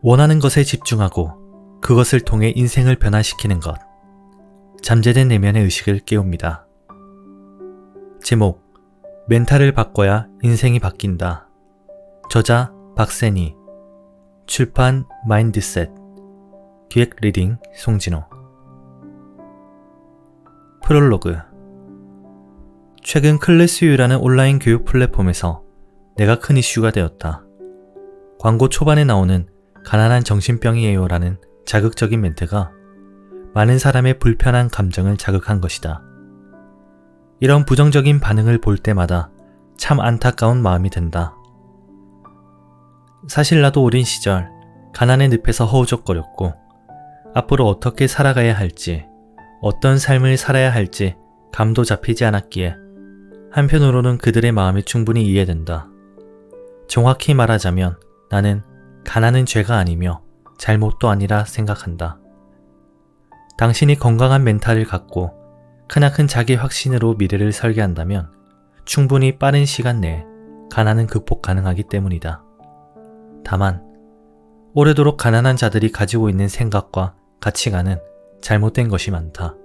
원하는 것에 집중하고 그것을 통해 인생을 변화시키는 것. 잠재된 내면의 의식을 깨웁니다. 제목: 멘탈을 바꿔야 인생이 바뀐다. 저자 박세니. 출판 마인드셋. 기획 리딩 송진호. 프롤로그. 최근 클래스유라는 온라인 교육 플랫폼에서 내가 큰 이슈가 되었다. 광고 초반에 나오는 가난한 정신병이에요 라는 자극적인 멘트가 많은 사람의 불편한 감정을 자극한 것이다. 이런 부정적인 반응을 볼 때마다 참 안타까운 마음이 든다. 사실 나도 어린 시절 가난의 늪에서 허우적거렸고 앞으로 어떻게 살아가야 할지, 어떤 삶을 살아야 할지 감도 잡히지 않았기에 한편으로는 그들의 마음이 충분히 이해된다. 정확히 말하자면 나는 가난은 죄가 아니며 잘못도 아니라 생각한다. 당신이 건강한 멘탈을 갖고 크나큰 자기 확신으로 미래를 설계한다면 충분히 빠른 시간 내에 가난은 극복 가능하기 때문이다. 다만 오래도록 가난한 자들이 가지고 있는 생각과 가치관은 잘못된 것이 많다.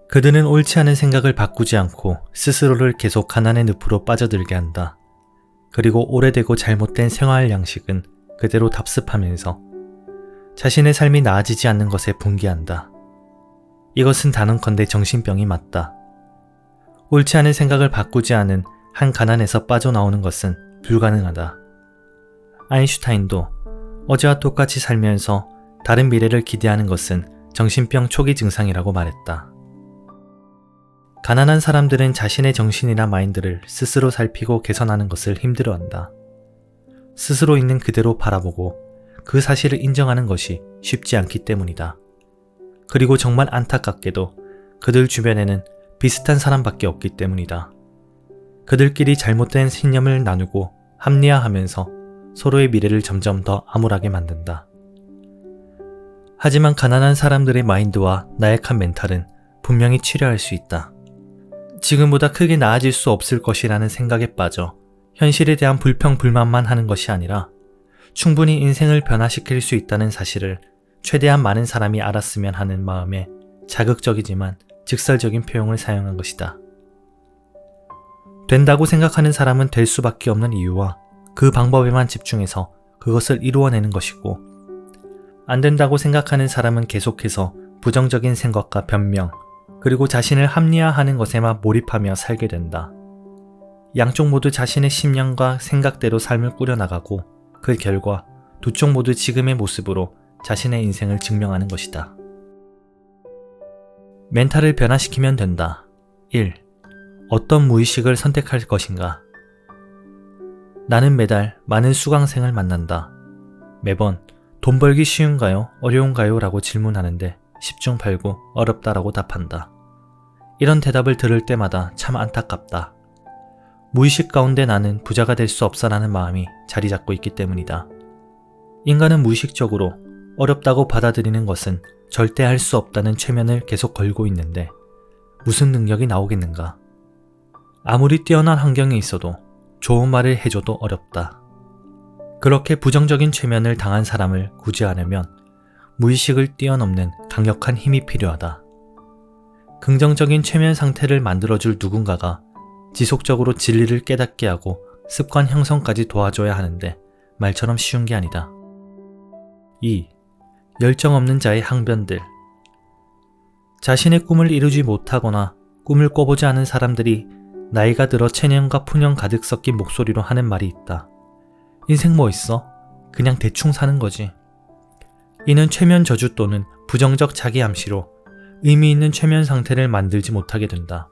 그들은 옳지 않은 생각을 바꾸지 않고 스스로를 계속 가난의 늪으로 빠져들게 한다. 그리고 오래되고 잘못된 생활 양식은 그대로 답습하면서 자신의 삶이 나아지지 않는 것에 분개한다. 이것은 단언컨대 정신병이 맞다. 옳지 않은 생각을 바꾸지 않은 한 가난에서 빠져나오는 것은 불가능하다. 아인슈타인도 어제와 똑같이 살면서 다른 미래를 기대하는 것은 정신병 초기 증상이라고 말했다. 가난한 사람들은 자신의 정신이나 마인드를 스스로 살피고 개선하는 것을 힘들어한다. 스스로 있는 그대로 바라보고 그 사실을 인정하는 것이 쉽지 않기 때문이다. 그리고 정말 안타깝게도 그들 주변에는 비슷한 사람밖에 없기 때문이다. 그들끼리 잘못된 신념을 나누고 합리화하면서 서로의 미래를 점점 더 암울하게 만든다. 하지만 가난한 사람들의 마인드와 나약한 멘탈은 분명히 치료할 수 있다. 지금보다 크게 나아질 수 없을 것이라는 생각에 빠져 현실에 대한 불평불만만 하는 것이 아니라 충분히 인생을 변화시킬 수 있다는 사실을 최대한 많은 사람이 알았으면 하는 마음에 자극적이지만 직설적인 표현을 사용한 것이다. 된다고 생각하는 사람은 될 수밖에 없는 이유와 그 방법에만 집중해서 그것을 이루어내는 것이고, 안 된다고 생각하는 사람은 계속해서 부정적인 생각과 변명, 그리고 자신을 합리화하는 것에만 몰입하며 살게 된다. 양쪽 모두 자신의 심령과 생각대로 삶을 꾸려나가고 그 결과 두 쪽 모두 지금의 모습으로 자신의 인생을 증명하는 것이다. 멘탈을 변화시키면 된다. 1. 어떤 무의식을 선택할 것인가? 나는 매달 많은 수강생을 만난다. 매번 돈 벌기 쉬운가요? 어려운가요? 라고 질문하는데 10중 8구 어렵다라고 답한다. 이런 대답을 들을 때마다 참 안타깝다. 무의식 가운데 나는 부자가 될 수 없어라는 마음이 자리 잡고 있기 때문이다. 인간은 무의식적으로 어렵다고 받아들이는 것은 절대 할 수 없다는 최면을 계속 걸고 있는데 무슨 능력이 나오겠는가? 아무리 뛰어난 환경에 있어도 좋은 말을 해줘도 어렵다. 그렇게 부정적인 최면을 당한 사람을 구제하려면 무의식을 뛰어넘는 강력한 힘이 필요하다. 긍정적인 최면 상태를 만들어줄 누군가가 지속적으로 진리를 깨닫게 하고 습관 형성까지 도와줘야 하는데 말처럼 쉬운 게 아니다. 2. 열정 없는 자의 항변들. 자신의 꿈을 이루지 못하거나 꿈을 꿔보지 않은 사람들이 나이가 들어 체념과 푸념 가득 섞인 목소리로 하는 말이 있다. 인생 뭐 있어? 그냥 대충 사는 거지. 이는 최면 저주 또는 부정적 자기 암시로 의미 있는 최면 상태를 만들지 못하게 된다.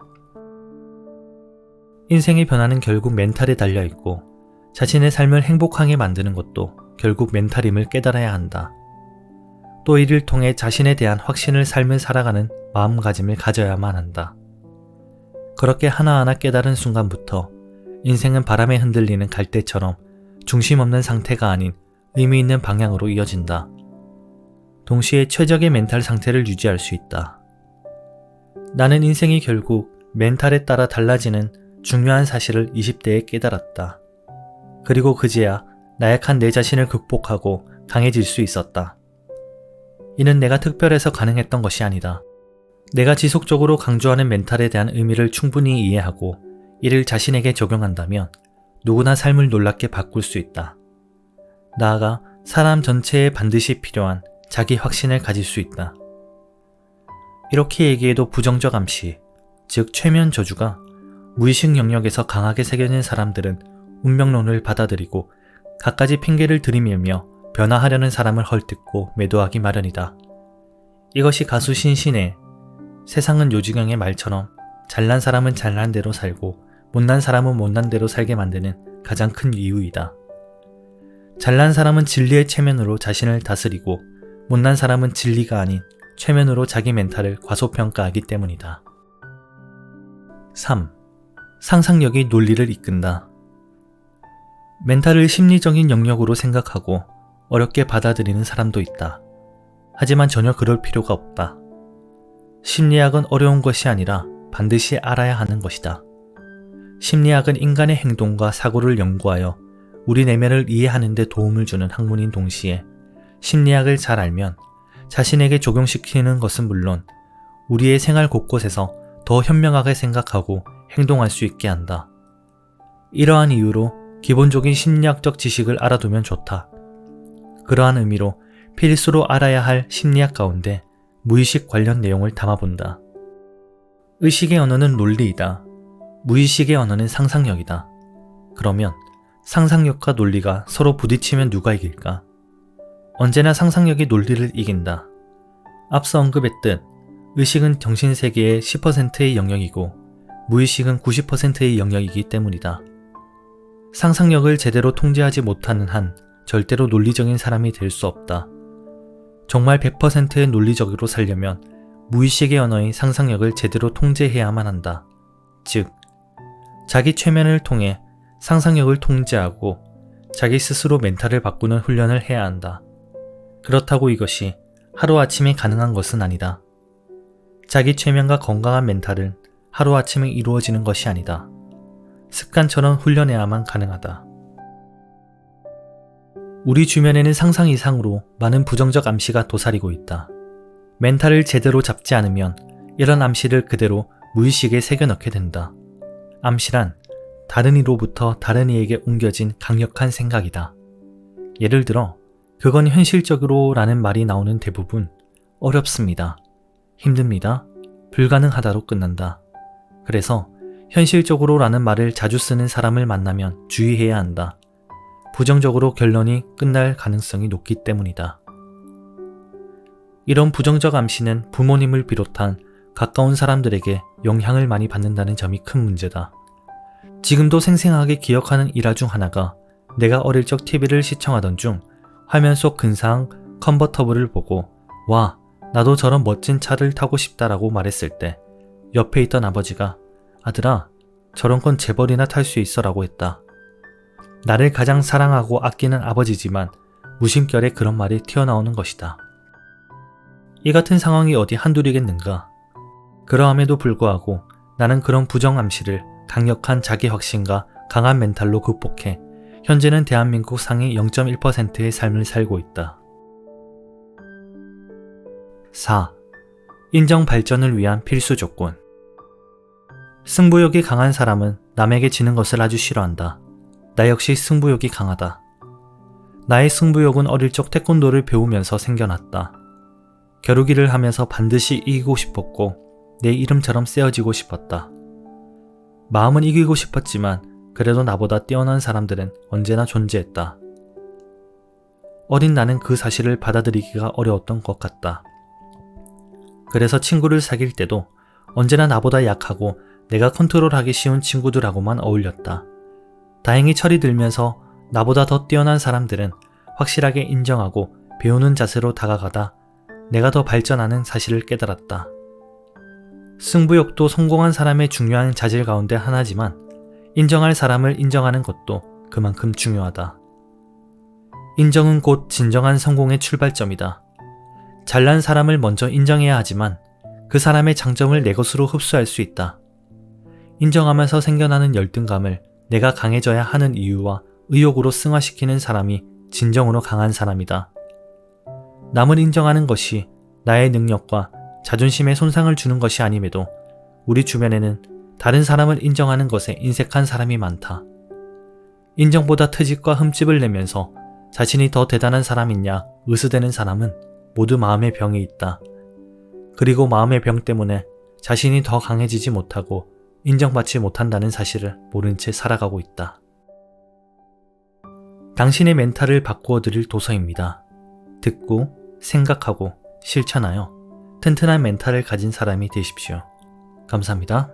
인생의 변화는 결국 멘탈에 달려있고 자신의 삶을 행복하게 만드는 것도 결국 멘탈임을 깨달아야 한다. 또 이를 통해 자신에 대한 확신을 삶을 살아가는 마음가짐을 가져야만 한다. 그렇게 하나하나 깨달은 순간부터 인생은 바람에 흔들리는 갈대처럼 중심 없는 상태가 아닌 의미 있는 방향으로 이어진다. 동시에 최적의 멘탈 상태를 유지할 수 있다. 나는 인생이 결국 멘탈에 따라 달라지는 중요한 사실을 20대에 깨달았다. 그리고 그제야 나약한 내 자신을 극복하고 강해질 수 있었다. 이는 내가 특별해서 가능했던 것이 아니다. 내가 지속적으로 강조하는 멘탈에 대한 의미를 충분히 이해하고 이를 자신에게 적용한다면 누구나 삶을 놀랍게 바꿀 수 있다. 나아가 사람 전체에 반드시 필요한 자기 확신을 가질 수 있다. 이렇게 얘기해도 부정적 암시, 즉 최면 저주가 무의식 영역에서 강하게 새겨진 사람들은 운명론을 받아들이고 갖가지 핑계를 들이밀며 변화하려는 사람을 헐뜯고 매도하기 마련이다. 이것이 가수 신신의 세상은 요지경의 말처럼 잘난 사람은 잘난 대로 살고 못난 사람은 못난 대로 살게 만드는 가장 큰 이유이다. 잘난 사람은 진리의 체면으로 자신을 다스리고 못난 사람은 진리가 아닌 최면으로 자기 멘탈을 과소평가하기 때문이다. 3. 상상력이 논리를 이끈다. 멘탈을 심리적인 영역으로 생각하고 어렵게 받아들이는 사람도 있다. 하지만 전혀 그럴 필요가 없다. 심리학은 어려운 것이 아니라 반드시 알아야 하는 것이다. 심리학은 인간의 행동과 사고를 연구하여 우리 내면을 이해하는 데 도움을 주는 학문인 동시에 심리학을 잘 알면 자신에게 적용시키는 것은 물론 우리의 생활 곳곳에서 더 현명하게 생각하고 행동할 수 있게 한다. 이러한 이유로 기본적인 심리학적 지식을 알아두면 좋다. 그러한 의미로 필수로 알아야 할 심리학 가운데 무의식 관련 내용을 담아본다. 의식의 언어는 논리이다. 무의식의 언어는 상상력이다. 그러면 상상력과 논리가 서로 부딪히면 누가 이길까? 언제나 상상력이 논리를 이긴다. 앞서 언급했듯 의식은 정신세계의 10%의 영역이고 무의식은 90%의 영역이기 때문이다. 상상력을 제대로 통제하지 못하는 한 절대로 논리적인 사람이 될 수 없다. 정말 100%의 논리적으로 살려면 무의식의 언어인 상상력을 제대로 통제해야만 한다. 즉, 자기 최면을 통해 상상력을 통제하고 자기 스스로 멘탈을 바꾸는 훈련을 해야 한다. 그렇다고 이것이 하루아침에 가능한 것은 아니다. 자기 최면과 건강한 멘탈은 하루아침에 이루어지는 것이 아니다. 습관처럼 훈련해야만 가능하다. 우리 주변에는 상상 이상으로 많은 부정적 암시가 도사리고 있다. 멘탈을 제대로 잡지 않으면 이런 암시를 그대로 무의식에 새겨넣게 된다. 암시란 다른 이로부터 다른 이에게 옮겨진 강력한 생각이다. 예를 들어 그건 현실적으로 라는 말이 나오는 대부분 어렵습니다. 힘듭니다. 불가능하다로 끝난다. 그래서 현실적으로 라는 말을 자주 쓰는 사람을 만나면 주의해야 한다. 부정적으로 결론이 끝날 가능성이 높기 때문이다. 이런 부정적 암시는 부모님을 비롯한 가까운 사람들에게 영향을 많이 받는다는 점이 큰 문제다. 지금도 생생하게 기억하는 일화 중 하나가 내가 어릴 적 TV를 시청하던 중 화면 속 근사한 컨버터블을 보고 와, 나도 저런 멋진 차를 타고 싶다라고 말했을 때 옆에 있던 아버지가 아들아, 저런 건 재벌이나 탈 수 있어 라고 했다. 나를 가장 사랑하고 아끼는 아버지지만 무심결에 그런 말이 튀어나오는 것이다. 이 같은 상황이 어디 한둘이겠는가. 그러함에도 불구하고 나는 그런 부정 암시를 강력한 자기 확신과 강한 멘탈로 극복해 현재는 대한민국 상위 0.1%의 삶을 살고 있다. 4. 인정 발전을 위한 필수 조건. 승부욕이 강한 사람은 남에게 지는 것을 아주 싫어한다. 나 역시 승부욕이 강하다. 나의 승부욕은 어릴 적 태권도를 배우면서 생겨났다. 겨루기를 하면서 반드시 이기고 싶었고 내 이름처럼 쓰여지고 싶었다. 마음은 이기고 싶었지만 그래도 나보다 뛰어난 사람들은 언제나 존재했다. 어린 나는 그 사실을 받아들이기가 어려웠던 것 같다. 그래서 친구를 사귈 때도 언제나 나보다 약하고 내가 컨트롤하기 쉬운 친구들하고만 어울렸다. 다행히 철이 들면서 나보다 더 뛰어난 사람들은 확실하게 인정하고 배우는 자세로 다가가다 내가 더 발전하는 사실을 깨달았다. 승부욕도 성공한 사람의 중요한 자질 가운데 하나지만 인정할 사람을 인정하는 것도 그만큼 중요하다. 인정은 곧 진정한 성공의 출발점이다. 잘난 사람을 먼저 인정해야 하지만 그 사람의 장점을 내 것으로 흡수할 수 있다. 인정하면서 생겨나는 열등감을 내가 강해져야 하는 이유와 의욕으로 승화시키는 사람이 진정으로 강한 사람이다. 남을 인정하는 것이 나의 능력과 자존심에 손상을 주는 것이 아님에도 우리 주변에는 다른 사람을 인정하는 것에 인색한 사람이 많다. 인정보다 트집과 흠집을 내면서 자신이 더 대단한 사람이냐 으스대는 사람은 모두 마음의 병이 있다. 그리고 마음의 병 때문에 자신이 더 강해지지 못하고 인정받지 못한다는 사실을 모른 채 살아가고 있다. 당신의 멘탈을 바꾸어 드릴 도서입니다. 듣고 생각하고 실천하여 튼튼한 멘탈을 가진 사람이 되십시오. 감사합니다.